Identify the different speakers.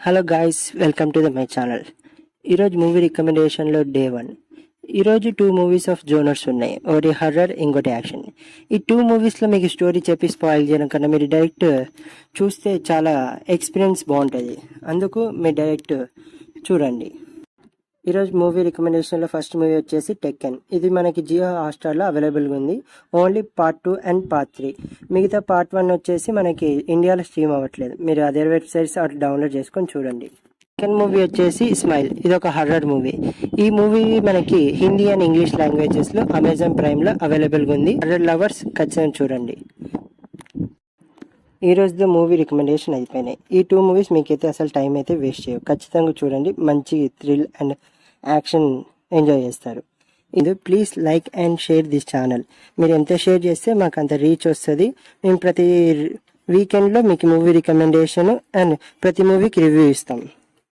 Speaker 1: Hello guys, welcome to my channel. ఈరోజు movie రికమెండేషన్లో day 1. ఈరోజు 2 movies of genres ఉన్నాయి. ఒకటి హర్రర్, ఇంకోటి యాక్షన్. ఈ 2 మూవీస్లో మీకు స్టోరీ చెప్పి స్పాయిల్ చేయడం కన్నా మీరు డైరెక్ట్ చూస్తే చాలా ఎక్స్పీరియన్స్ బాగుంటుంది. అందుకు మీరు డైరెక్ట్ చూడండి. ఈరోజు మూవీ రికమెండేషన్లో ఫస్ట్ మూవీ వచ్చేసి టెక్కన్. ఇది మనకి జియో హాట్‌స్టార్లో అవైలబుల్గా ఉంది. Only part 2 and part 3. మిగతా పార్ట్ 1 వచ్చేసి మనకి ఇండియాలో స్ట్రీమ్ అవ్వట్లేదు. మీరు అదర్ వెబ్సైట్స్ అట్లా డౌన్లోడ్ చేసుకొని చూడండి. సెకండ్ మూవీ వచ్చేసి స్మైల్. ఇది ఒక హర్రర్ మూవీ. ఈ మూవీ మనకి హిందీ అండ్ ఇంగ్లీష్ లాంగ్వేజెస్లో అమెజాన్ ప్రైమ్లో అవైలబుల్గా ఉంది. హర్రర్ లవర్స్ ఖచ్చితంగా చూడండి. ఈ రోజుతో మూవీ రికమెండేషన్ అయిపోయినాయి. ఈ 2 మూవీస్ మీకైతే అసలు టైం అయితే వేస్ట్ చేయవు. ఖచ్చితంగా చూడండి. మంచి థ్రిల్ అండ్ యాక్షన్ ఎంజాయ్ చేస్తారు. ఇది please like and share this channel. మీరు ఎంత షేర్ చేస్తే మాకు అంత రీచ్ వస్తుంది. మేము ప్రతి వీకెండ్లో మీకు మూవీ రికమెండేషన్ అండ్ ప్రతి మూవీకి రివ్యూ ఇస్తాం.